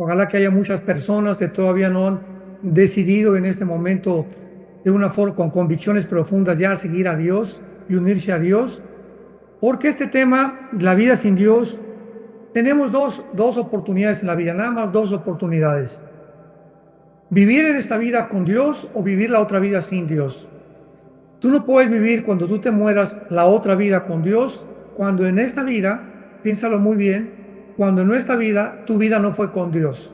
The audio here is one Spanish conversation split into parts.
Ojalá que haya muchas personas que todavía no han decidido en este momento de una forma con convicciones profundas ya seguir a Dios y unirse a Dios, porque este tema, la vida sin Dios, tenemos dos oportunidades en la vida, nada más dos oportunidades. Vivir en esta vida con Dios o vivir la otra vida sin Dios. Tú no puedes vivir cuando tú te mueras la otra vida con Dios, cuando en esta vida, piénsalo muy bien, cuando en esta vida tu vida no fue con Dios.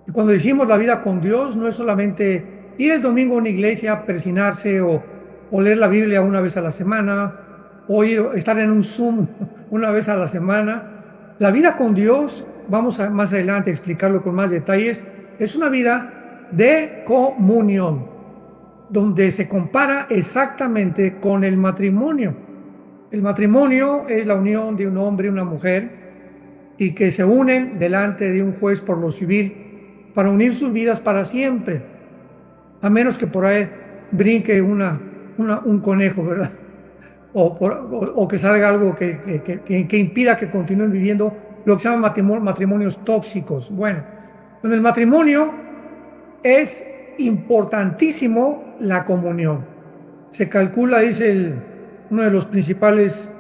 Y cuando decimos la vida con Dios, no es solamente ir el domingo a una iglesia, persinarse o leer la Biblia una vez a la semana, o estar en un Zoom una vez a la semana. La vida con Dios, vamos a más adelante a explicarlo con más detalles, es una vida de comunión, donde se compara exactamente con el matrimonio. El matrimonio es la unión de un hombre y una mujer y que se unen delante de un juez por lo civil para unir sus vidas para siempre, a menos que por ahí brinque un conejo, ¿verdad? O que salga algo que impida que continúen viviendo lo que se llaman matrimonios tóxicos. Bueno, en el matrimonio es importantísimo la comunión. Se calcula, dice uno de los principales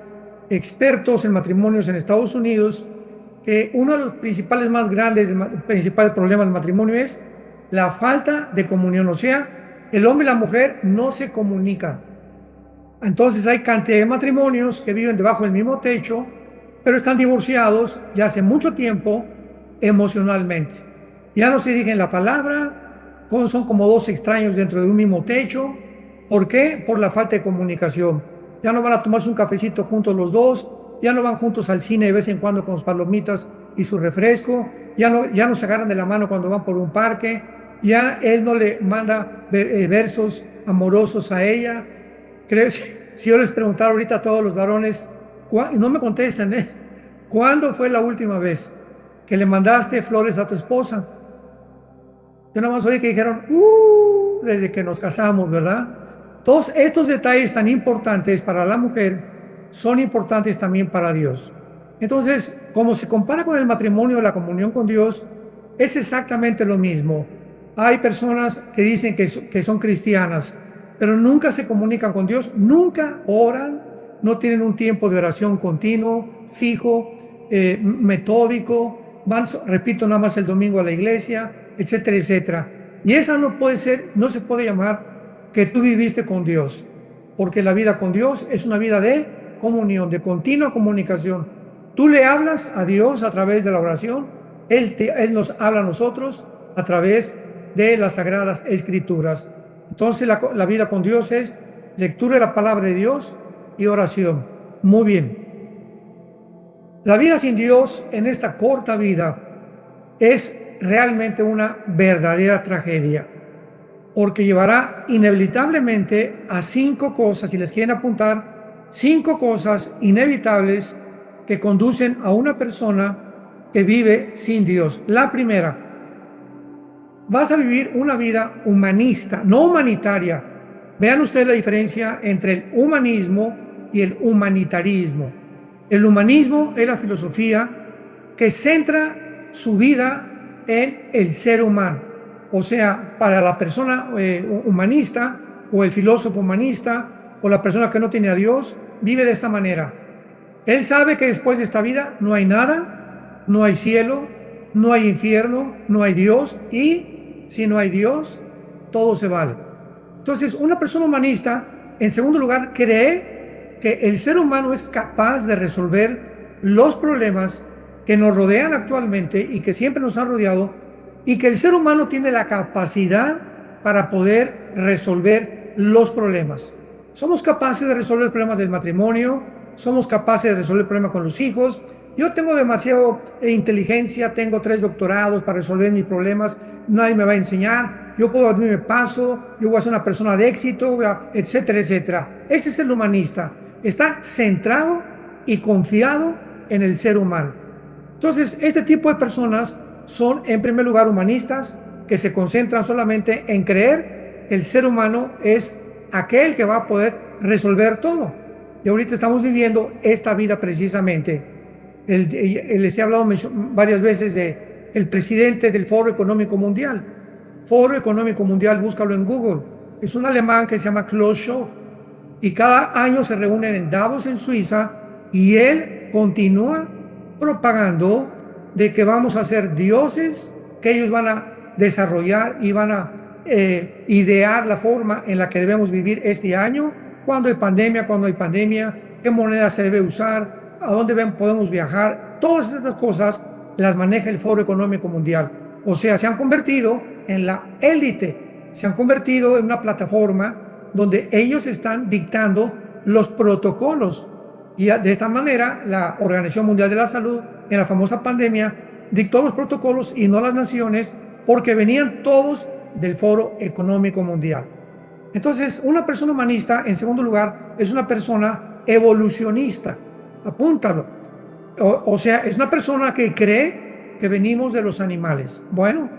expertos en matrimonios en Estados Unidos, que uno de los principales más grandes, principal problema del matrimonio es la falta de comunión. O sea, el hombre y la mujer no se comunican. Entonces hay cantidad de matrimonios que viven debajo del mismo techo, pero están divorciados ya hace mucho tiempo emocionalmente. Ya no se dirigen la palabra, son como dos extraños dentro de un mismo techo. ¿Por qué? Por la falta de comunicación. Ya no van a tomarse un cafecito juntos los dos, ya no van juntos al cine de vez en cuando con sus palomitas y su refresco, ya no se agarran de la mano cuando van por un parque, ya él no le manda versos amorosos a ella. Creo, si yo les preguntara ahorita a todos los varones, no me contestan, ¿eh? ¿Cuándo fue la última vez que le mandaste flores a tu esposa? Yo nada más oí que dijeron, desde que nos casamos, ¿verdad? Todos estos detalles tan importantes para la mujer son importantes también para Dios. Entonces, como se compara con el matrimonio, la comunión con Dios, es exactamente lo mismo. Hay personas que dicen que son cristianas, pero nunca se comunican con Dios, nunca oran, no tienen un tiempo de oración continuo, fijo, metódico, van, repito, nada más el domingo a la iglesia, etcétera, etcétera. Y esa no puede ser, no se puede llamar que tú viviste con Dios, porque la vida con Dios es una vida de comunión, de continua comunicación. Tú le hablas a Dios a través de la oración, Él nos habla a nosotros a través de las Sagradas Escrituras. Entonces la vida con Dios es lectura de la palabra de Dios y oración. Muy bien. La vida sin Dios en esta corta vida es realmente una verdadera tragedia, porque llevará inevitablemente a 5 cosas, si les quieren apuntar, 5 cosas inevitables que conducen a una persona que vive sin Dios. La primera, vas a vivir una vida humanista, no humanitaria. Vean ustedes la diferencia entre el humanismo y el humanitarismo. El humanismo es la filosofía que centra su vida en el ser humano. O sea, para la persona humanista o el filósofo humanista o la persona que no tiene a Dios, vive de esta manera. Él sabe que después de esta vida no hay nada, no hay cielo, no hay infierno, no hay Dios, y si no hay Dios, todo se vale. Entonces, una persona humanista, en segundo lugar, cree que el ser humano es capaz de resolver los problemas que nos rodean actualmente y que siempre nos han rodeado, y que el ser humano tiene la capacidad para poder resolver los problemas. Somos capaces de resolver los problemas del matrimonio, somos capaces de resolver el problema con los hijos. Yo tengo demasiada inteligencia, tengo 3 doctorados para resolver mis problemas, nadie me va a enseñar, yo puedo abrirme paso, yo voy a ser una persona de éxito, etcétera, etcétera. Ese es el humanista, está centrado y confiado en el ser humano. Entonces, este tipo de personas son, en primer lugar, humanistas, que se concentran solamente en creer que el ser humano es aquel que va a poder resolver todo. Y ahorita estamos viviendo esta vida precisamente. Les he hablado varias veces el presidente del Foro Económico Mundial. Foro Económico Mundial, búscalo en Google. Es un alemán que se llama Klaus Schwab y cada año se reúnen en Davos, en Suiza, y él continúa propagando de que vamos a ser dioses, que ellos van a desarrollar y van a idear la forma en la que debemos vivir este año, cuando hay pandemia, qué moneda se debe usar, a dónde podemos viajar. Todas estas cosas las maneja el Foro Económico Mundial. O sea, se han convertido en la élite, se han convertido en una plataforma donde ellos están dictando los protocolos. Y de esta manera, la Organización Mundial de la Salud, en la famosa pandemia, dictó los protocolos y no las naciones, porque venían todos del Foro Económico Mundial. Entonces, una persona humanista, en segundo lugar, es una persona evolucionista. Apúntalo. O sea, es una persona que cree que venimos de los animales. Bueno,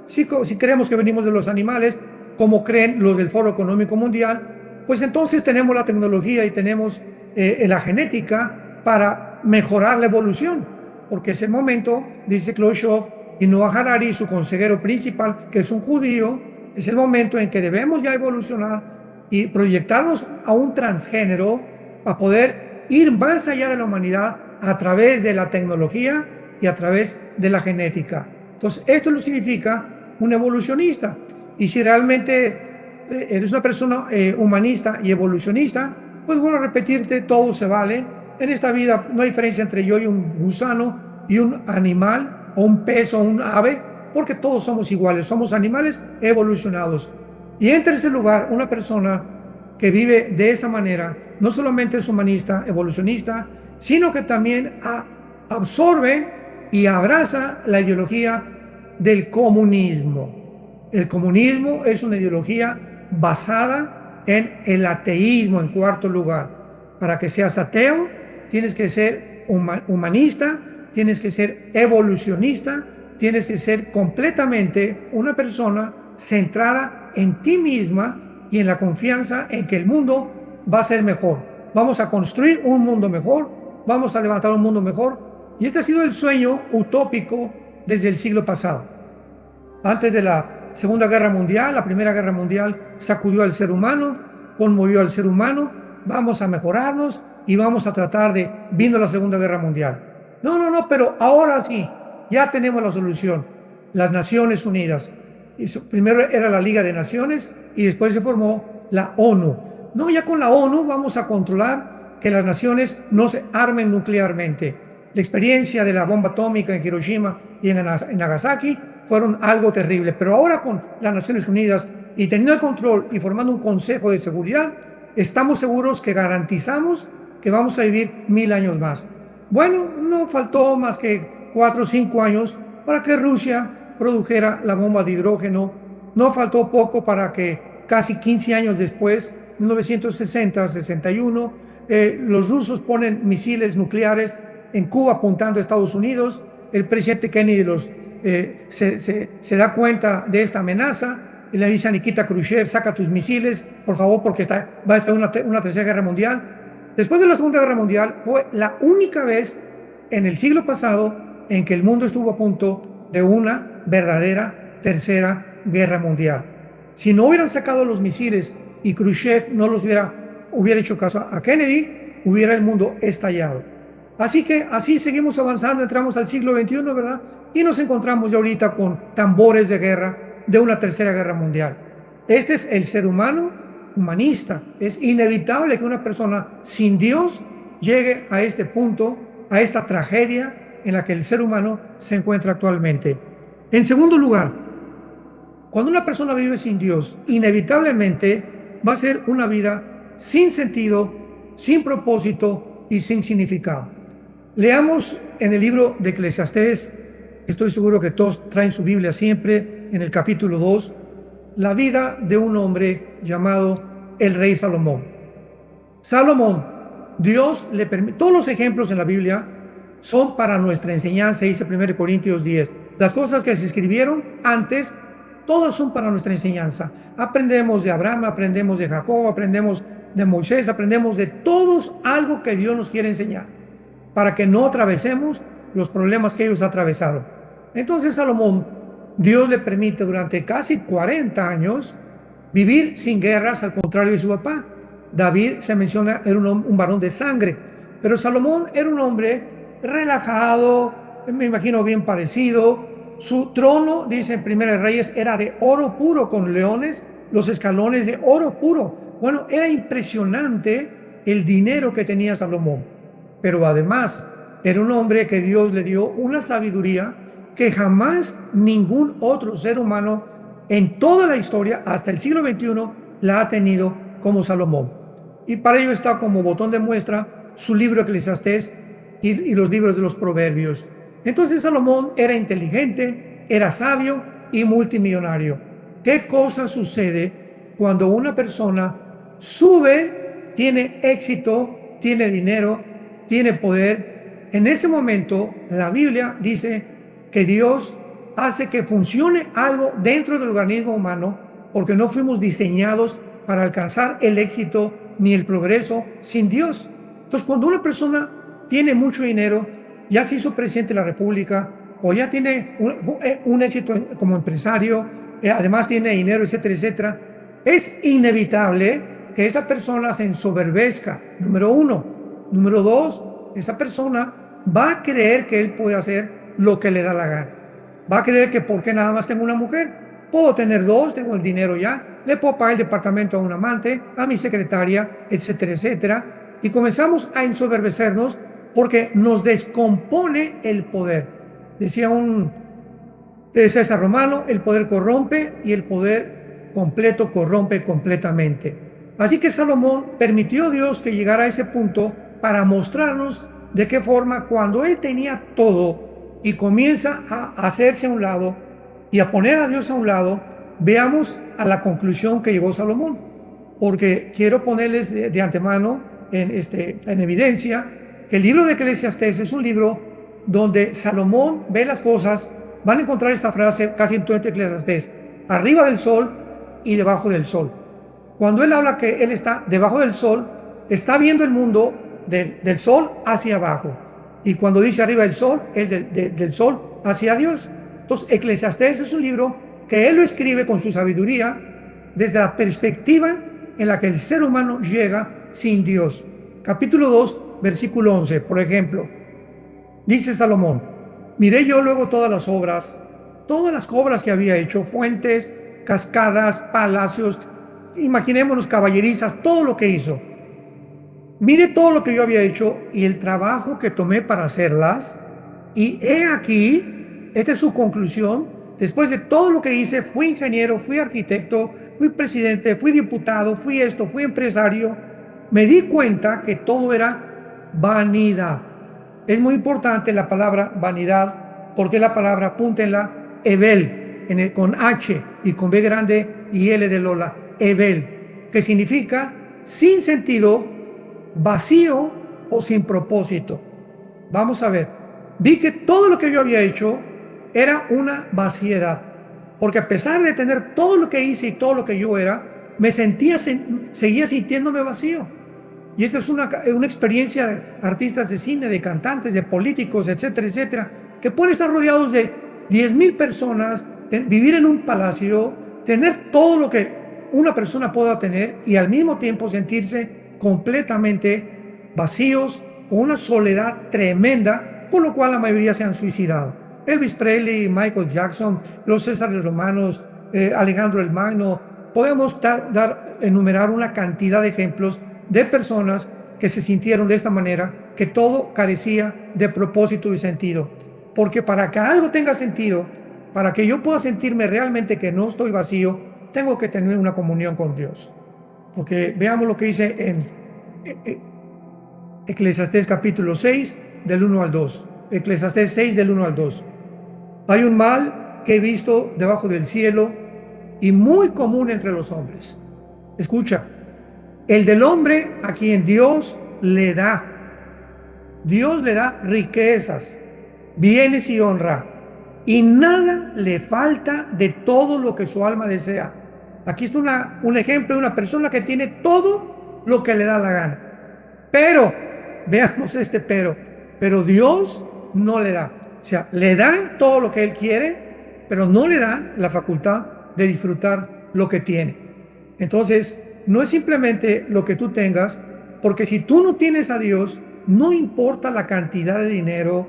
si creemos que venimos de los animales, como creen los del Foro Económico Mundial, pues entonces tenemos la tecnología y tenemos la genética para mejorar la evolución, porque es el momento, dice Klaus Schwab y Noah Harari, su consejero principal, que es un judío, es el momento en que debemos ya evolucionar y proyectarnos a un transgénero para poder ir más allá de la humanidad a través de la tecnología y a través de la genética. Entonces, esto lo significa un evolucionista. Y si realmente eres una persona humanista y evolucionista, pues bueno, repetirte, todo se vale. En esta vida no hay diferencia entre yo y un gusano y un animal, o un pez o un ave, porque todos somos iguales, somos animales evolucionados. Y en tercer lugar, una persona que vive de esta manera, no solamente es humanista, evolucionista, sino que también absorbe y abraza la ideología del comunismo. El comunismo es una ideología basada en el ateísmo, en cuarto lugar. Para que seas ateo, tienes que ser humanista, tienes que ser evolucionista, tienes que ser completamente una persona centrada en ti misma y en la confianza en que el mundo va a ser mejor. Vamos a construir un mundo mejor, vamos a levantar un mundo mejor. Y este ha sido el sueño utópico desde el siglo pasado. Antes de la Segunda Guerra Mundial, la Primera Guerra Mundial sacudió al ser humano, conmovió al ser humano. Vamos a mejorarnos y vamos a tratar de... Vino la Segunda Guerra Mundial. No, pero ahora sí, ya tenemos la solución. Las Naciones Unidas. Primero era la Liga de Naciones y después se formó la ONU. No, ya con la ONU vamos a controlar que las naciones no se armen nuclearmente. La experiencia de la bomba atómica en Hiroshima y en Nagasaki fueron algo terrible. Pero ahora con las Naciones Unidas y teniendo el control y formando un Consejo de Seguridad, estamos seguros que garantizamos que vamos a vivir 1000 años más. Bueno, no faltó más que 4 o 5 años para que Rusia produjera la bomba de hidrógeno. No faltó poco para que casi 15 años después, 1960-61, los rusos ponen misiles nucleares en Cuba apuntando a Estados Unidos. El presidente Kennedy se da cuenta de esta amenaza y le dice a Nikita Khrushchev: saca tus misiles, por favor, porque va a estar una tercera guerra mundial. Después de la Segunda Guerra Mundial, fue la única vez en el siglo pasado en que el mundo estuvo a punto de una verdadera tercera guerra mundial. Si no hubieran sacado los misiles y Khrushchev no los hubiera hecho caso a Kennedy, hubiera el mundo estallado. Así que así seguimos avanzando, entramos al siglo XXI, ¿verdad? Y nos encontramos ya ahorita con tambores de guerra de una tercera guerra mundial. Este es el ser humano humanista. Es inevitable que una persona sin Dios llegue a este punto, a esta tragedia en la que el ser humano se encuentra actualmente. En segundo lugar, cuando una persona vive sin Dios, inevitablemente va a ser una vida sin sentido, sin propósito y sin significado. Leamos en el libro de Eclesiastés, estoy seguro que todos traen su Biblia siempre, en el capítulo 2, la vida de un hombre llamado el rey Salomón. Salomón, Dios le permite, todos los ejemplos en la Biblia son para nuestra enseñanza, dice 1 Corintios 10. Las cosas que se escribieron antes, todas son para nuestra enseñanza. Aprendemos de Abraham, aprendemos de Jacob, aprendemos de Moisés, aprendemos de todos algo que Dios nos quiere enseñar, para que no atravesemos los problemas que ellos atravesaron. Entonces Salomón, Dios le permite durante casi 40 años vivir sin guerras, al contrario de su papá. David, se menciona, era un varón de sangre, pero Salomón era un hombre relajado, me imagino bien parecido. Su trono, dice en Primera de Reyes, era de oro puro, con leones, los escalones de oro puro. Bueno, era impresionante el dinero que tenía Salomón, pero además era un hombre que Dios le dio una sabiduría que jamás ningún otro ser humano en toda la historia, hasta el siglo XXI, la ha tenido como Salomón. Y para ello está como botón de muestra su libro Eclesiastés y los libros de los Proverbios. Entonces Salomón era inteligente, era sabio y multimillonario. ¿Qué cosa sucede cuando una persona sube, tiene éxito, tiene dinero, tiene poder? En ese momento la Biblia dice que Dios hace que funcione algo dentro del organismo humano, porque no fuimos diseñados para alcanzar el éxito ni el progreso sin Dios. Entonces, cuando una persona tiene mucho dinero, ya se hizo presidente de la República, o ya tiene un éxito como empresario, además tiene dinero, etcétera, etcétera, es inevitable que esa persona se ensoberbezca, número uno. Número dos, esa persona va a creer que él puede hacer lo que le da la gana. Va a creer que porque nada más tengo una mujer, puedo tener dos, tengo el dinero ya, le puedo pagar el departamento a un amante, a mi secretaria, etcétera, etcétera. Y comenzamos a ensoberbecernos porque nos descompone el poder. Decía un César Romano, el poder corrompe y el poder completo corrompe completamente. Así que Salomón permitió a Dios que llegara a ese punto para mostrarnos de qué forma cuando él tenía todo y comienza a hacerse a un lado y a poner a Dios a un lado, veamos a la conclusión que llegó Salomón. Porque quiero ponerles de antemano en evidencia que el libro de Eclesiastés es un libro donde Salomón ve las cosas. Van a encontrar esta frase casi en todo Eclesiastés: arriba del sol y debajo del sol. Cuando él habla que él está debajo del sol, está viendo el mundo del sol hacia abajo. Y cuando dice arriba del sol, es del sol hacia Dios. Entonces, Eclesiastés es un libro que él lo escribe con su sabiduría desde la perspectiva en la que el ser humano llega sin Dios. Capítulo 2, versículo 11, por ejemplo, dice Salomón: miré yo luego todas las obras que había hecho, fuentes, cascadas, palacios, imaginémonos caballerizas, todo lo que hizo. Mire todo lo que yo había hecho y el trabajo que tomé para hacerlas. Y he aquí, esta es su conclusión: después de todo lo que hice, fui ingeniero, fui arquitecto, fui presidente, fui diputado, fui esto, fui empresario, me di cuenta que todo era vanidad. Es muy importante la palabra vanidad, porque la palabra, apúntenla, Evel, con H y con B grande y L de Lola, Evel, que significa sin sentido, vacío o sin propósito. Vamos a ver, vi que todo lo que yo había hecho era una vaciedad, porque a pesar de tener todo lo que hice y todo lo que yo era, seguía sintiéndome vacío. Y esta es una experiencia de artistas de cine, de cantantes, de políticos, etcétera, etcétera, que pueden estar rodeados de 10,000 personas, vivir en un palacio, tener todo lo que una persona pueda tener y al mismo tiempo sentirse completamente vacíos, con una soledad tremenda, por lo cual la mayoría se han suicidado. Elvis Presley, Michael Jackson, los Césares romanos, Alejandro el Magno. Podemos enumerar una cantidad de ejemplos de personas que se sintieron de esta manera, que todo carecía de propósito y sentido. Porque para que algo tenga sentido, para que yo pueda sentirme realmente que no estoy vacío, tengo que tener una comunión con Dios. Porque veamos lo que dice en Eclesiastés capítulo 6, del 1 al 2. Eclesiastés 6, del 1 al 2. Hay un mal que he visto debajo del cielo y muy común entre los hombres. Escucha: el del hombre a quien Dios le da. Dios le da riquezas, bienes y honra, y nada le falta de todo lo que su alma desea. Aquí está un ejemplo de una persona que tiene todo lo que le da la gana. Pero, veamos pero Dios no le da. O sea, le da todo lo que él quiere, pero no le da la facultad de disfrutar lo que tiene. Entonces, no es simplemente lo que tú tengas, porque si tú no tienes a Dios, no importa la cantidad de dinero,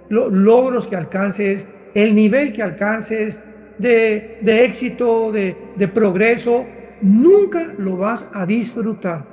los logros que alcances, el nivel que alcances de éxito, de progreso, nunca lo vas a disfrutar.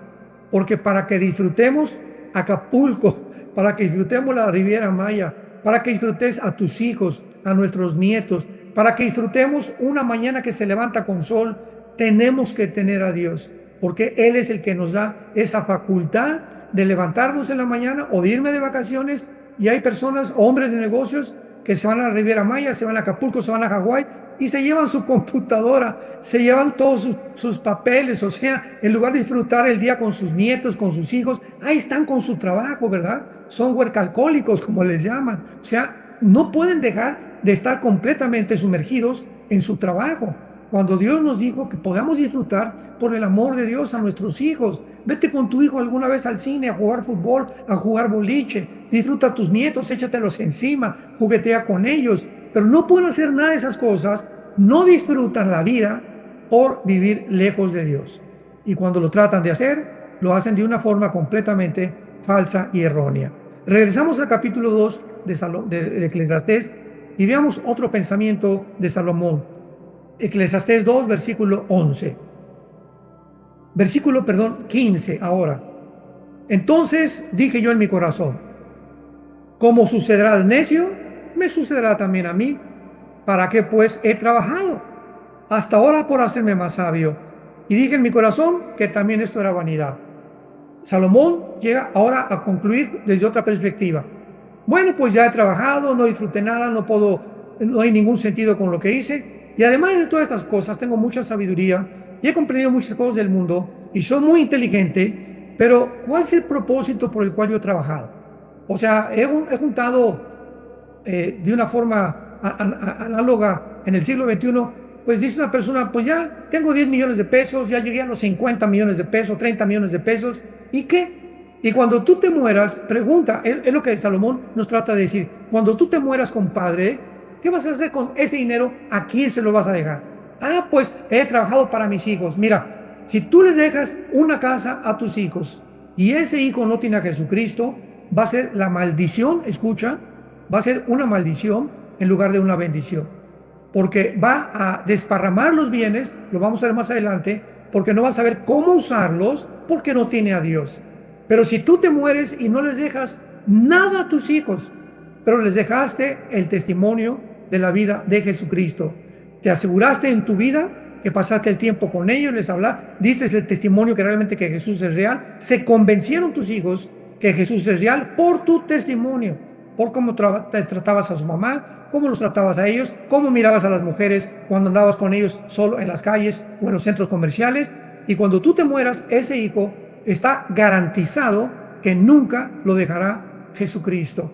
Porque para que disfrutemos Acapulco, para que disfrutemos la Riviera Maya, para que disfrutes a tus hijos, a nuestros nietos, para que disfrutemos una mañana que se levanta con sol, tenemos que tener a Dios, porque Él es el que nos da esa facultad de levantarnos en la mañana o de irme de vacaciones. Y hay personas, hombres de negocios, que se van a la Riviera Maya, se van a Acapulco, se van a Hawái y se llevan su computadora, se llevan todos sus papeles. O sea, en lugar de disfrutar el día con sus nietos, con sus hijos, ahí están con su trabajo, ¿verdad? Son huercalcólicos, como les llaman. O sea, no pueden dejar de estar completamente sumergidos en su trabajo. Cuando Dios nos dijo que podamos disfrutar por el amor de Dios a nuestros hijos. Vete con tu hijo alguna vez al cine a jugar fútbol, a jugar boliche. Disfruta a tus nietos, échatelos encima, juguetea con ellos. Pero no pueden hacer nada de esas cosas, no disfrutan la vida por vivir lejos de Dios. Y cuando lo tratan de hacer, lo hacen de una forma completamente falsa y errónea. Regresamos al capítulo 2 de Eclesiastés y veamos otro pensamiento de Salomón. Eclesiastés 2, versículo 11. Versículo, 15 ahora. Entonces dije yo en mi corazón, como sucederá al necio, me sucederá también a mí. ¿Para qué pues he trabajado hasta ahora por hacerme más sabio? Y dije en mi corazón que también esto era vanidad. Salomón llega ahora a concluir desde otra perspectiva. Bueno, pues ya he trabajado, no disfruté nada, no hay ningún sentido con lo que hice. Y además de todas estas cosas, tengo mucha sabiduría y he comprendido muchas cosas del mundo y soy muy inteligente, pero ¿cuál es el propósito por el cual yo he trabajado? O sea, he juntado de una forma análoga en el siglo XXI, pues dice una persona, pues ya tengo 10 millones de pesos, ya llegué a los 50 millones de pesos, 30 millones de pesos, ¿y qué? Y cuando tú te mueras, pregunta, es lo que Salomón nos trata de decir, cuando tú te mueras, compadre, ¿qué vas a hacer con ese dinero? ¿A quién se lo vas a dejar? Ah, pues he trabajado para mis hijos. Mira, si tú les dejas una casa a tus hijos y ese hijo no tiene a Jesucristo, va a ser la maldición, escucha, va a ser una maldición en lugar de una bendición. Porque va a desparramar los bienes, lo vamos a ver más adelante, porque no va a saber cómo usarlos porque no tiene a Dios. Pero si tú te mueres y no les dejas nada a tus hijos, pero les dejaste el testimonio de la vida de Jesucristo, te aseguraste en tu vida que pasaste el tiempo con ellos, les hablaste, dices el testimonio que realmente que Jesús es real, se convencieron tus hijos que Jesús es real por tu testimonio, por cómo te tratabas a su mamá, cómo los tratabas a ellos, cómo mirabas a las mujeres cuando andabas con ellos solo en las calles o en los centros comerciales. Y cuando tú te mueras, ese hijo está garantizado que nunca lo dejará Jesucristo,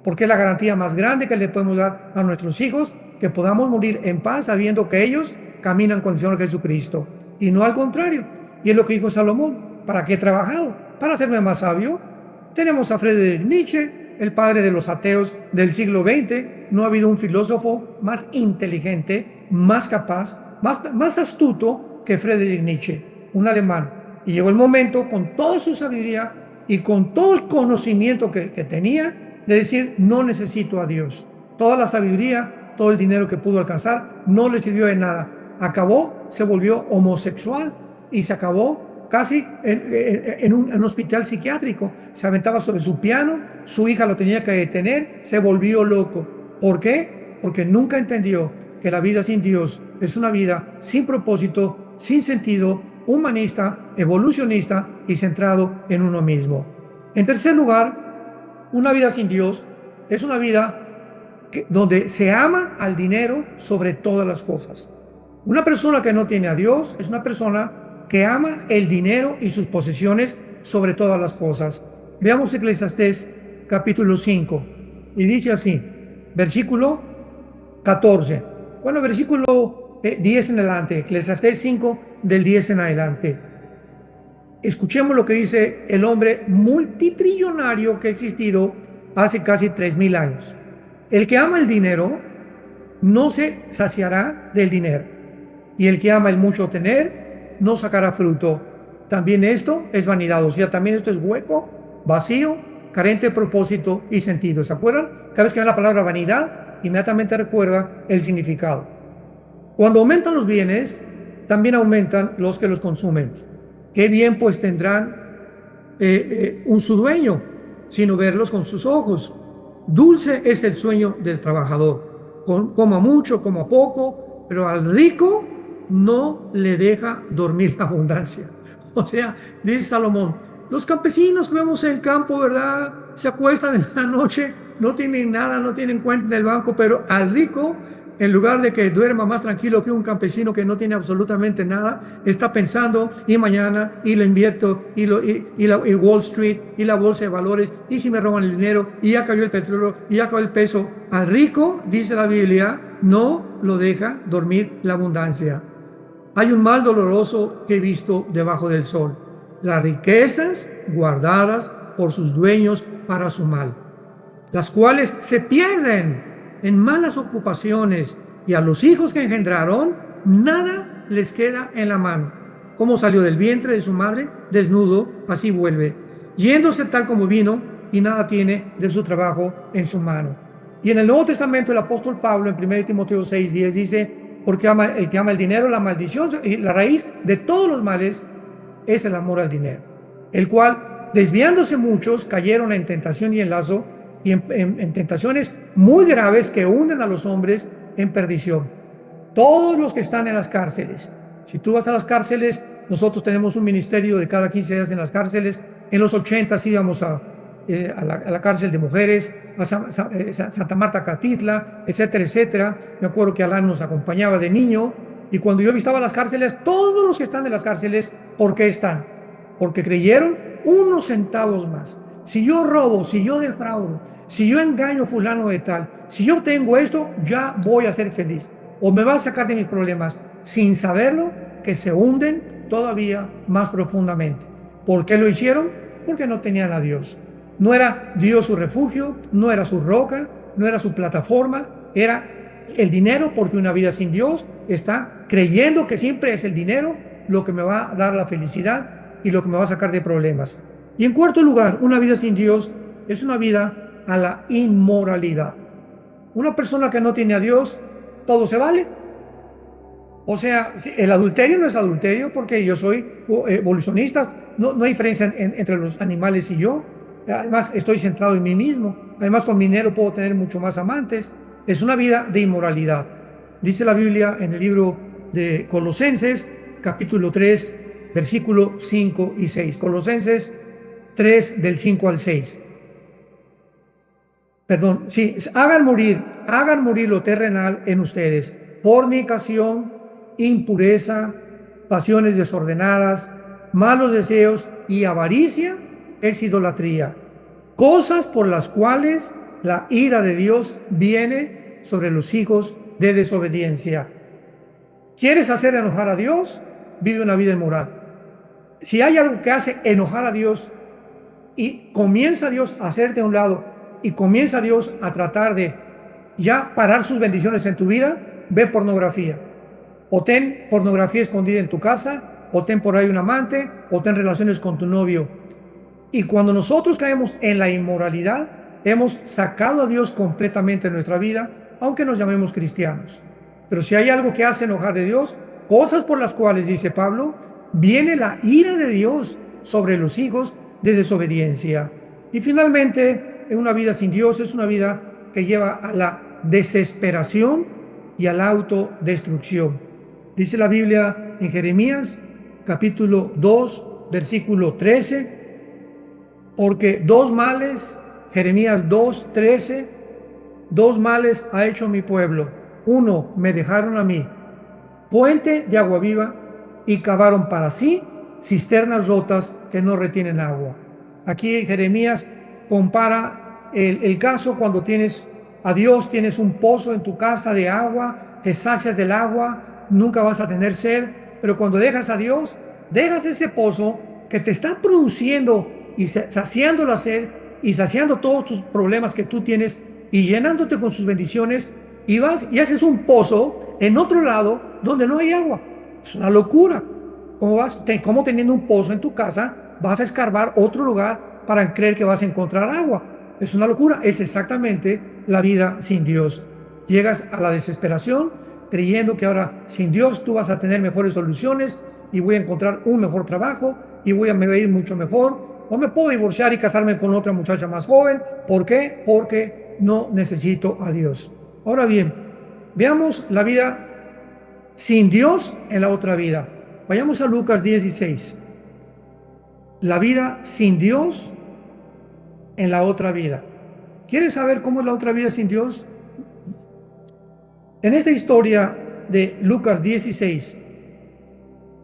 porque es la garantía más grande que le podemos dar a nuestros hijos, que podamos morir en paz sabiendo que ellos caminan con el Señor Jesucristo y no al contrario. Y es lo que dijo Salomón, ¿para qué he trabajado? ¿Para hacerme más sabio? Tenemos a Friedrich Nietzsche, el padre de los ateos del siglo XX. No ha habido un filósofo más inteligente, más capaz, más astuto que Friedrich Nietzsche, un alemán. Y llegó el momento, con toda su sabiduría y con todo el conocimiento que tenía, de decir, no necesito a Dios. Toda la sabiduría, todo el dinero que pudo alcanzar, no le sirvió de nada. Acabó, se volvió homosexual y se acabó casi en un hospital psiquiátrico. Se aventaba sobre su piano, su hija lo tenía que detener, se volvió loco. ¿Por qué? Porque nunca entendió que la vida sin Dios es una vida sin propósito, sin sentido, humanista, evolucionista y centrado en uno mismo. En tercer lugar, una vida sin Dios es una vida donde se ama al dinero sobre todas las cosas. Una persona que no tiene a Dios es una persona que ama el dinero y sus posesiones sobre todas las cosas. Veamos Eclesiastés capítulo 5 y dice así, versículo 14. Bueno, versículo 10 en adelante, Eclesiastés 5 del 10 en adelante. Escuchemos lo que dice el hombre multitrillonario que ha existido hace casi 3000 años. El que ama el dinero no se saciará del dinero, y el que ama el mucho tener no sacará fruto. También esto es vanidad, o sea, también esto es hueco, vacío, carente de propósito y sentido. ¿Se acuerdan? Cada vez que ven la palabra vanidad, inmediatamente recuerda el significado. Cuando aumentan los bienes, también aumentan los que los consumen. ¿Qué bien pues tendrán su dueño, sino verlos con sus ojos? Dulce es el sueño del trabajador, coma mucho, coma poco, pero al rico no le deja dormir la abundancia. O sea, dice Salomón, los campesinos que vemos en el campo, ¿verdad? Se acuestan en la noche, no tienen nada, no tienen cuenta en el banco, pero al rico, en lugar de que duerma más tranquilo que un campesino que no tiene absolutamente nada, está pensando, y mañana, y lo invierto, y Wall Street, y la bolsa de valores, y si me roban el dinero, y ya cayó el petróleo, y ya cayó el peso. Al rico, dice la Biblia, no lo deja dormir la abundancia. Hay un mal doloroso que he visto debajo del sol: las riquezas guardadas por sus dueños para su mal, las cuales se pierden en malas ocupaciones, y a los hijos que engendraron nada les queda en la mano. Como salió del vientre de su madre desnudo, así vuelve, yéndose tal como vino, y nada tiene de su trabajo en su mano. Y en el Nuevo Testamento el apóstol Pablo en 1 Timoteo 6:10 dice: porque el que ama el dinero, la maldición y la raíz de todos los males es el amor al dinero, el cual, desviándose muchos, cayeron en tentación y en lazo, y en tentaciones muy graves que hunden a los hombres en perdición. Todos los que están en las cárceles, si tú vas a las cárceles, nosotros tenemos un ministerio de cada 15 días en las cárceles. En los 80 íbamos a la cárcel de mujeres, a Santa Marta Catitla, etcétera, etcétera. Me acuerdo que Alan nos acompañaba de niño, y cuando yo visitaba las cárceles, todos los que están en las cárceles, ¿por qué están? Porque creyeron unos centavos más. Si yo robo, si yo defraudo, si yo engaño a fulano de tal, si yo obtengo esto, ya voy a ser feliz, o me va a sacar de mis problemas, sin saberlo, que se hunden todavía más profundamente. ¿Por qué lo hicieron? Porque no tenían a Dios. No era Dios su refugio, no era su roca, no era su plataforma, era el dinero, porque una vida sin Dios está creyendo que siempre es el dinero lo que me va a dar la felicidad y lo que me va a sacar de problemas. Y en cuarto lugar, una vida sin Dios es una vida a la inmoralidad. Una persona que no tiene a Dios, todo se vale. O sea, el adulterio no es adulterio, porque yo soy evolucionista, no hay diferencia entre los animales y yo. Además, estoy centrado en mí mismo. Además, con mi dinero puedo tener mucho más amantes. Es una vida de inmoralidad. Dice la Biblia en el libro de Colosenses, capítulo 3, versículo 5 y 6. Colosenses 3, del 5 al 6. Perdón, sí, hagan morir lo terrenal en ustedes: fornicación, impureza, pasiones desordenadas, malos deseos y avaricia, es idolatría, cosas por las cuales la ira de Dios viene sobre los hijos de desobediencia. ¿Quieres hacer enojar a Dios? Vive una vida inmoral. Si hay algo que hace enojar a Dios y comienza Dios a hacerte a un lado, y comienza Dios a tratar de ya parar sus bendiciones en tu vida, ve pornografía. O ten pornografía escondida en tu casa, o ten por ahí un amante, o ten relaciones con tu novio. Y cuando nosotros caemos en la inmoralidad, hemos sacado a Dios completamente de nuestra vida, aunque nos llamemos cristianos. Pero si hay algo que hace enojar de Dios, cosas por las cuales, dice Pablo, viene la ira de Dios sobre los hijos de desobediencia. Y finalmente, una vida sin Dios es una vida que lleva a la desesperación y a la autodestrucción. Dice la Biblia en Jeremías capítulo 2, versículo 13, porque dos males, Jeremías 2, 13, dos males ha hecho mi pueblo. Uno, me dejaron a mí fuente de agua viva, y cavaron para sí cisternas rotas que no retienen agua. Aquí Jeremías compara el caso cuando tienes a Dios, tienes un pozo en tu casa de agua, te sacias del agua, nunca vas a tener sed, pero cuando dejas a Dios, dejas ese pozo que te está produciendo y saciando la sed y saciando todos tus problemas que tú tienes y llenándote con sus bendiciones, y vas y haces un pozo en otro lado donde no hay agua. Es una locura. ¿Cómo teniendo un pozo en tu casa vas a escarbar otro lugar para creer que vas a encontrar agua? Es una locura. Es exactamente la vida sin Dios. Llegas a la desesperación creyendo que ahora sin Dios tú vas a tener mejores soluciones y voy a encontrar un mejor trabajo y me voy a ir mucho mejor, o me puedo divorciar y casarme con otra muchacha más joven. ¿Por qué? Porque no necesito a Dios. Ahora bien, veamos la vida sin Dios en la otra vida. Vayamos a Lucas 16. La vida sin Dios en la otra vida. ¿Quieres saber cómo es la otra vida sin Dios? En esta historia de Lucas 16,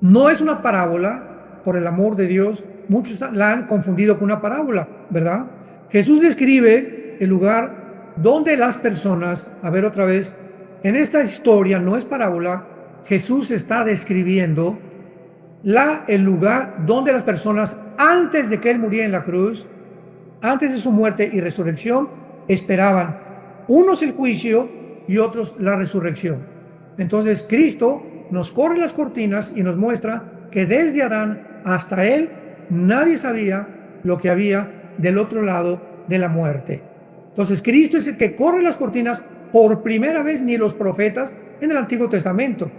no es una parábola, por el amor de Dios. Muchos la han confundido con una parábola, ¿verdad? Jesús describe el lugar donde las personas, a ver otra vez, en esta historia no es parábola, Jesús está describiendo el lugar donde las personas, antes de que Él muriera en la cruz, antes de su muerte y resurrección, esperaban, unos el juicio y otros la resurrección. Entonces Cristo nos corre las cortinas y nos muestra que desde Adán hasta Él nadie sabía lo que había del otro lado de la muerte. Entonces Cristo es el que corre las cortinas por primera vez, ni los profetas en el Antiguo Testamento.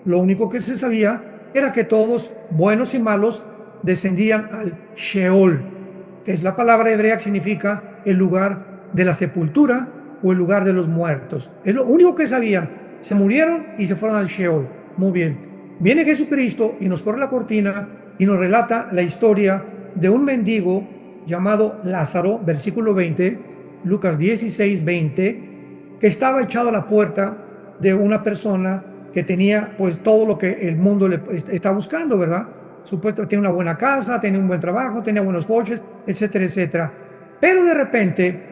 Lo único que se sabía era que todos, buenos y malos, descendían al Sheol, que es la palabra hebrea que significa el lugar de la sepultura o el lugar de los muertos. Es lo único que sabían. Se murieron y se fueron al Sheol. Muy bien. Viene Jesucristo y nos corre la cortina y nos relata la historia de un mendigo llamado Lázaro, versículo 20, Lucas 16, 20, que estaba echado a la puerta de una persona que tenía pues todo lo que el mundo le está buscando, ¿verdad? Supuesto, tenía una buena casa, tenía un buen trabajo, tenía buenos coches, etcétera, etcétera. Pero de repente,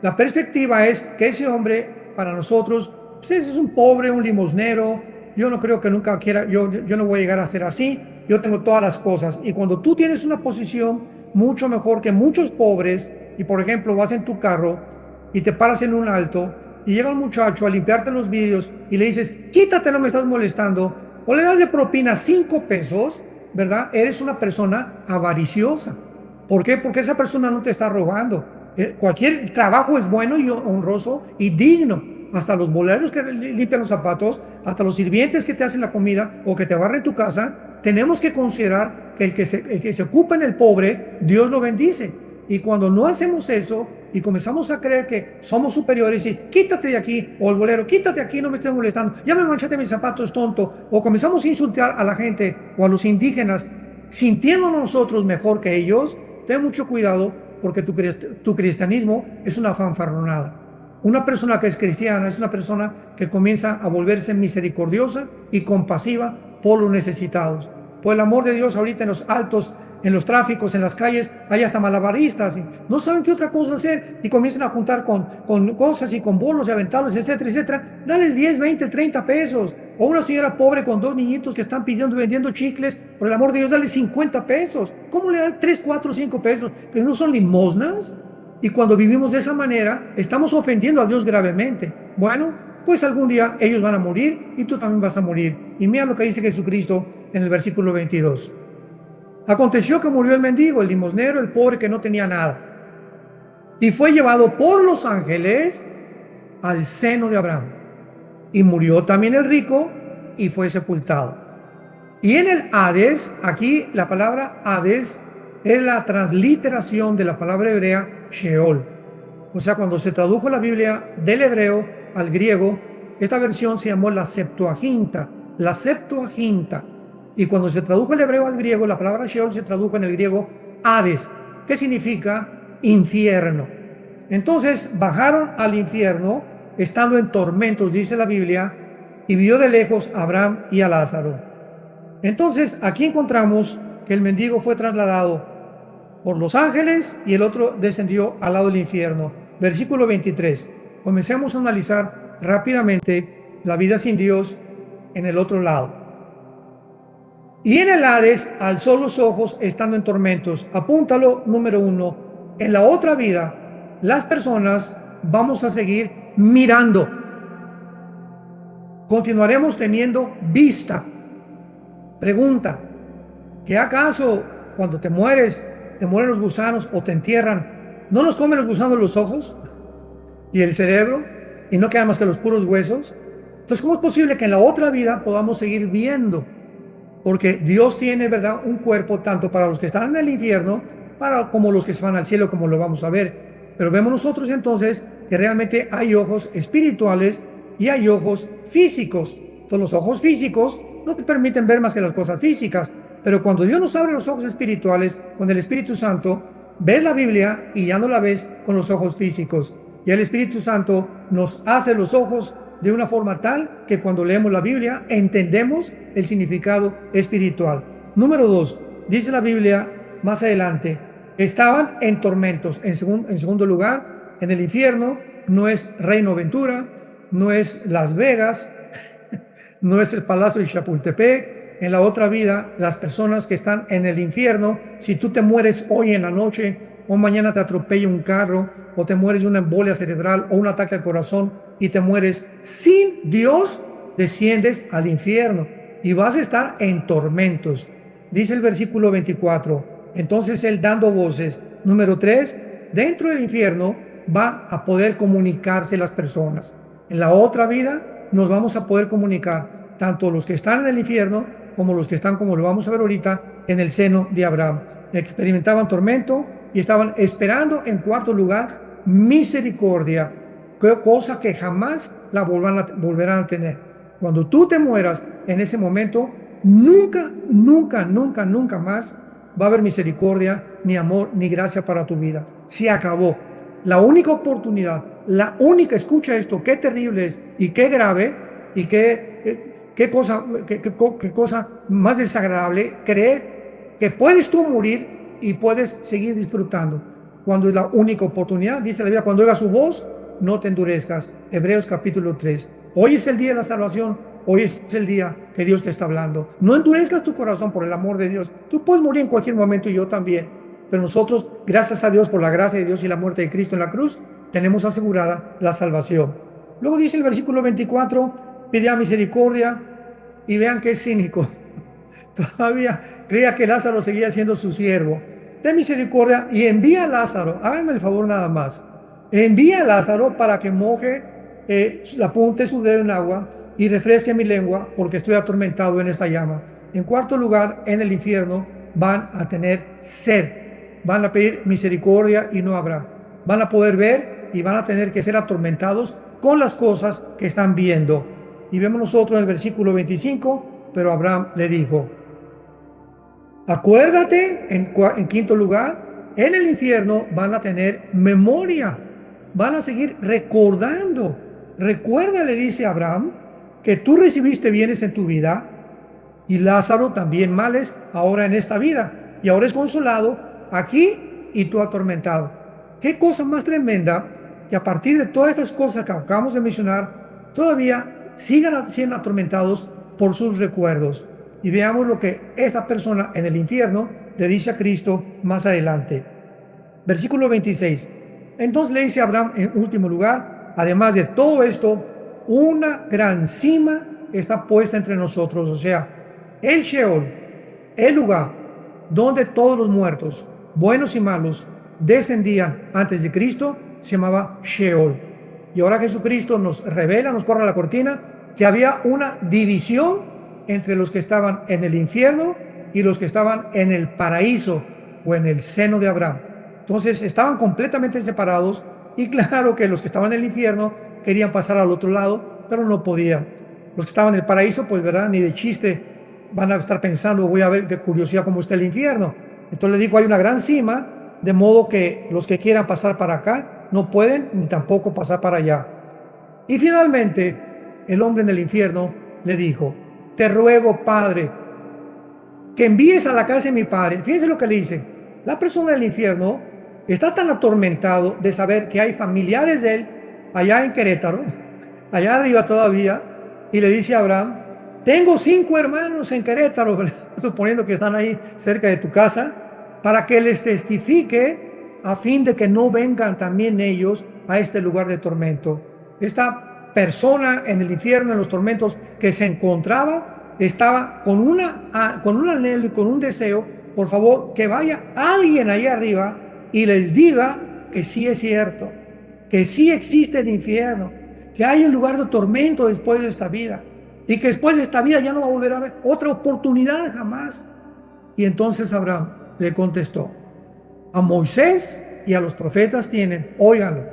la perspectiva es que ese hombre, para nosotros, pues ese es un pobre, un limosnero. Yo no creo que nunca quiera, yo no voy a llegar a ser así. Yo tengo todas las cosas. Y cuando tú tienes una posición mucho mejor que muchos pobres, y por ejemplo vas en tu carro y te paras en un alto y llega un muchacho a limpiarte los vidrios y le dices, quítate, no me estás molestando, o le das de propina 5 pesos, ¿verdad? Eres una persona avariciosa. ¿Por qué? Porque esa persona no te está robando. Cualquier trabajo es bueno y honroso y digno. Hasta los boleros que limpian los zapatos, hasta los sirvientes que te hacen la comida o que te barren tu casa, tenemos que considerar que el que se ocupa en el pobre, Dios lo bendice. Y cuando no hacemos eso y comenzamos a creer que somos superiores y quítate de aquí, o el bolero, quítate aquí, no me estés molestando, ya me manchaste mis zapatos, tonto, o comenzamos a insultar a la gente o a los indígenas sintiéndonos nosotros mejor que ellos, ten mucho cuidado, porque tu cristianismo es una fanfarronada. Una persona que es cristiana es una persona que comienza a volverse misericordiosa y compasiva por los necesitados. Por el amor de Dios, ahorita en los altos, en los tráficos, en las calles, hay hasta malabaristas, y no saben qué otra cosa hacer y comienzan a juntar con cosas y con bolos y aventarlos, etcétera, etcétera. Dales 10, 20, 30 pesos. O una señora pobre con 2 niñitos que están vendiendo chicles, por el amor de Dios, dale 50 pesos. ¿Cómo le das 3, 4, 5 pesos? ¿Pero no son limosnas? Y cuando vivimos de esa manera, estamos ofendiendo a Dios gravemente. Bueno, pues algún día ellos van a morir y tú también vas a morir. Y mira lo que dice Jesucristo en el versículo 22. Aconteció que murió el mendigo, el limosnero, el pobre que no tenía nada, y fue llevado por los ángeles al seno de Abraham. Y murió también el rico y fue sepultado. Y en el Hades, aquí la palabra Hades es la transliteración de la palabra hebrea Sheol. O sea, cuando se tradujo la Biblia del hebreo al griego, esta versión se llamó la Septuaginta. La Septuaginta. Y cuando se tradujo el hebreo al griego, la palabra Sheol se tradujo en el griego Hades, que significa infierno. Entonces bajaron al infierno, estando en tormentos, dice la Biblia, y vio de lejos a Abraham y a Lázaro. Entonces aquí encontramos que el mendigo fue trasladado por los ángeles y el otro descendió al lado del infierno. Versículo 23. Comencemos a analizar rápidamente la vida sin Dios en el otro lado. Y en el Hades alzó los ojos estando en tormentos. Apúntalo, número 1. En la otra vida, las personas vamos a seguir mirando. Continuaremos teniendo vista. Pregunta: ¿que acaso cuando te mueren los gusanos o te entierran, no nos comen los gusanos los ojos y el cerebro y no quedan más que los puros huesos? Entonces, ¿cómo es posible que en la otra vida podamos seguir viendo? Porque Dios tiene, ¿verdad?, un cuerpo tanto para los que están en el infierno como los que se van al cielo, como lo vamos a ver. Pero vemos nosotros entonces que realmente hay ojos espirituales y hay ojos físicos. Entonces, los ojos físicos no te permiten ver más que las cosas físicas, pero cuando Dios nos abre los ojos espirituales con el Espíritu Santo, ves la Biblia y ya no la ves con los ojos físicos. Y el Espíritu Santo nos hace los ojos de una forma tal que cuando leemos la Biblia entendemos el significado espiritual. Número 2, dice la Biblia más adelante, estaban en tormentos. En segundo lugar, en el infierno no es Reino Ventura, no es Las Vegas, no es el Palacio de Chapultepec. En la otra vida, las personas que están en el infierno, si tú te mueres hoy en la noche o mañana te atropella un carro o te mueres de una embolia cerebral o un ataque al corazón y te mueres sin Dios, desciendes al infierno y vas a estar en tormentos. Dice el versículo 24, entonces él dando voces. Número 3, dentro del infierno va a poder comunicarse las personas. En la otra vida nos vamos a poder comunicar, tanto los que están en el infierno como los que están, como lo vamos a ver ahorita, en el seno de Abraham. Experimentaban tormento y estaban esperando, en cuarto lugar, misericordia, cosa que jamás la volverán a tener. Cuando tú te mueras en ese momento, nunca, nunca, nunca, nunca más va a haber misericordia, ni amor, ni gracia para tu vida. Se acabó. La única oportunidad, escucha esto, qué terrible es y qué grave y qué cosa más desagradable creer que puedes tú morir y puedes seguir disfrutando cuando es la única oportunidad. Dice la Biblia, cuando oigas su voz, no te endurezcas. Hebreos capítulo 3. Hoy es el día de la salvación. Hoy es el día que Dios te está hablando. No endurezcas tu corazón por el amor de Dios. Tú puedes morir en cualquier momento y yo también. Pero nosotros, gracias a Dios por la gracia de Dios y la muerte de Cristo en la cruz, tenemos asegurada la salvación. Luego dice el versículo 24, pide misericordia, y vean qué cínico. Todavía creía que Lázaro seguía siendo su siervo. Ten misericordia y envía a Lázaro. Háganme el favor nada más. Envía a Lázaro para que moje la punta de su dedo en agua y refresque mi lengua, porque estoy atormentado en esta llama. En cuarto lugar, en el infierno van a tener sed. Van a pedir misericordia y no habrá. Van a poder ver y van a tener que ser atormentados con las cosas que están viendo. Y vemos nosotros en el versículo 25, pero Abraham le dijo, acuérdate, en quinto lugar, en el infierno van a tener memoria, van a seguir recordando. Recuerda, le dice Abraham, que tú recibiste bienes en tu vida y Lázaro también males ahora en esta vida. Y ahora es consolado aquí y tú atormentado. Qué cosa más tremenda que a partir de todas estas cosas que acabamos de mencionar, todavía sigan siendo atormentados por sus recuerdos. Y veamos lo que esta persona en el infierno le dice a Cristo más adelante. Versículo 26. Entonces le dice a Abraham en último lugar, además de todo esto, una gran cima está puesta entre nosotros, o sea, el Sheol, el lugar donde todos los muertos, buenos y malos, descendían antes de Cristo, se llamaba Sheol. Y ahora Jesucristo nos revela, nos corre la cortina, que había una división entre los que estaban en el infierno y los que estaban en el paraíso o en el seno de Abraham. Entonces estaban completamente separados y claro que los que estaban en el infierno querían pasar al otro lado, pero no podían. Los que estaban en el paraíso, pues verdad, ni de chiste van a estar pensando, voy a ver de curiosidad cómo está el infierno. Entonces le dijo, hay una gran cima, de modo que los que quieran pasar para acá no pueden ni tampoco pasar para allá. Y finalmente el hombre en el infierno le dijo, te ruego, Padre, que envíes a la casa de mi padre. Fíjense lo que le dice. La persona del infierno está tan atormentado de saber que hay familiares de él allá en Querétaro, allá arriba todavía, y le dice a Abraham, tengo 5 hermanos en Querétaro, suponiendo que están ahí cerca de tu casa, para que les testifique a fin de que no vengan también ellos a este lugar de tormento. Esta persona en el infierno, en los tormentos que se encontraba, estaba con un anhelo y con un deseo, por favor, que vaya alguien ahí arriba y les diga que sí es cierto, que sí existe el infierno, que hay un lugar de tormento después de esta vida y que después de esta vida ya no va a volver a haber otra oportunidad jamás. Y entonces Abraham le contestó: a Moisés y a los profetas tienen, óiganlo.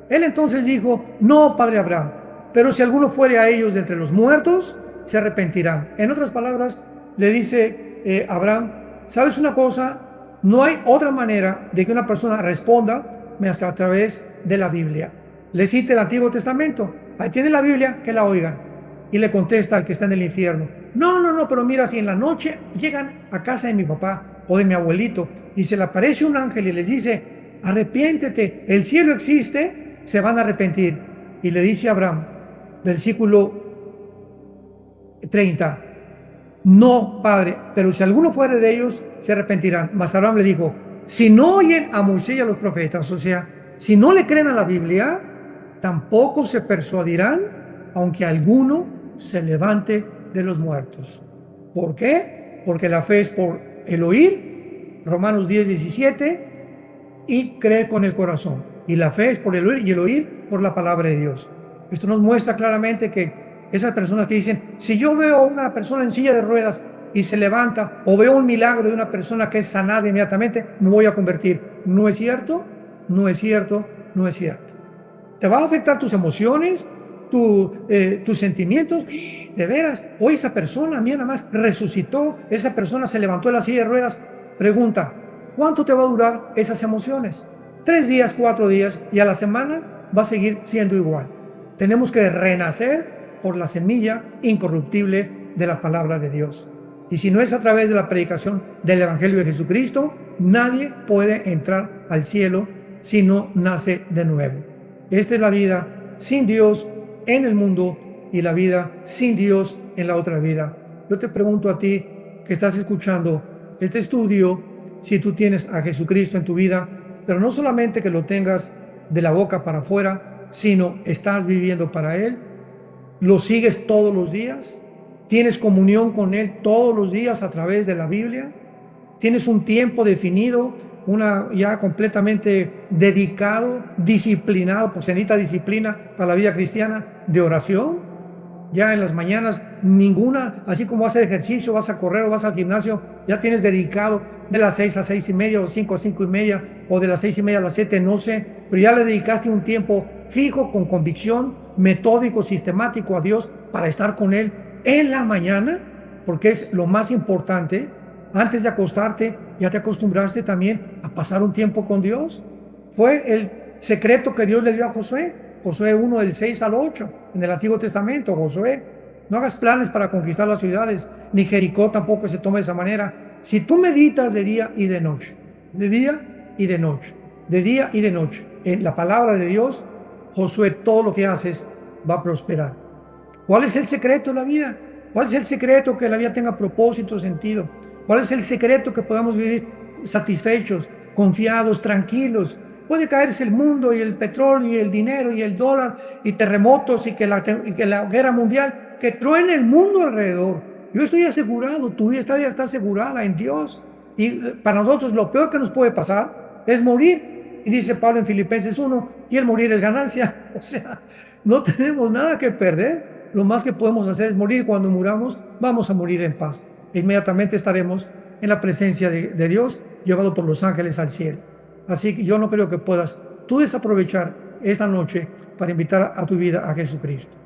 Él entonces dijo: no, padre Abraham, pero si alguno fuere a ellos de entre los muertos, se arrepentirán. En otras palabras, le dice Abraham: ¿sabes una cosa? No hay otra manera de que una persona responda más que a través de la Biblia. Le cita el Antiguo Testamento, ahí tiene la Biblia, que la oigan. Y le contesta al que está en el infierno: no, pero mira, si en la noche llegan a casa de mi papá o de mi abuelito y se le aparece un ángel y les dice: arrepiéntete, el cielo existe, se van a arrepentir. Y le dice a Abraham, versículo 30: no, padre, pero si alguno fuere de ellos, se arrepentirán. Mas Abraham le dijo: si no oyen a Moisés y a los profetas, o sea, si no le creen a la Biblia, tampoco se persuadirán, aunque alguno se levante de los muertos. ¿Por qué? Porque la fe es por el oír, Romanos 10:17, y creer con el corazón. Y la fe es por el oír, y el oír por la palabra de Dios. Esto nos muestra claramente que esas personas que dicen: si yo veo a una persona en silla de ruedas y se levanta, o veo un milagro de una persona que es sanada inmediatamente, me voy a convertir. ¿No es cierto? No es cierto, no es cierto. Te va a afectar tus emociones, tus sentimientos. De veras, hoy esa persona, mira nada más, resucitó, esa persona se levantó de la silla de ruedas. Pregunta: ¿cuánto te va a durar esas emociones? 3 días, 4 días, y a la semana va a seguir siendo igual. Tenemos que renacer por la semilla incorruptible de la palabra de Dios. Y si no es a través de la predicación del Evangelio de Jesucristo, nadie puede entrar al cielo si no nace de nuevo. Esta es la vida sin Dios en el mundo y la vida sin Dios en la otra vida. Yo te pregunto a ti que estás escuchando este estudio, si tú tienes a Jesucristo en tu vida, pero no solamente que lo tengas de la boca para afuera, sino estás viviendo para Él, lo sigues todos los días, tienes comunión con Él todos los días a través de la Biblia, tienes un tiempo definido, ya completamente dedicado, disciplinado, pues se necesita disciplina para la vida cristiana, de oración. Ya en las mañanas ninguna, así como vas a hacer ejercicio, vas a correr o vas al gimnasio, ya tienes dedicado de las 6 a 6:30 o 5 a 5:30 o de las 6:30 a las 7, no sé, pero ya le dedicaste un tiempo fijo, con convicción, metódico, sistemático a Dios, para estar con Él en la mañana, porque es lo más importante. Antes de acostarte, ya te acostumbraste también a pasar un tiempo con Dios. Fue el secreto que Dios le dio a Josué. Josué 1, del 6 al 8, en el Antiguo Testamento. Josué: no hagas planes para conquistar las ciudades, ni Jericó tampoco se toma de esa manera. Si tú meditas de día y de noche, de día y de noche, de día y de noche, en la palabra de Dios, Josué, todo lo que haces va a prosperar. ¿Cuál es el secreto de la vida? ¿Cuál es el secreto que la vida tenga propósito, sentido? ¿Cuál es el secreto que podamos vivir satisfechos, confiados, tranquilos? Puede caerse el mundo y el petróleo y el dinero y el dólar y terremotos y que la guerra mundial, que truene el mundo alrededor. Yo estoy asegurado, tu vida está asegurada en Dios. Y para nosotros lo peor que nos puede pasar es morir. Y dice Pablo en Filipenses 1, y el morir es ganancia. O sea, no tenemos nada que perder. Lo más que podemos hacer es morir. Cuando muramos, vamos a morir en paz. Inmediatamente estaremos en la presencia de Dios, llevado por los ángeles al cielo. Así que yo no creo que puedas tú desaprovechar esta noche para invitar a tu vida a Jesucristo.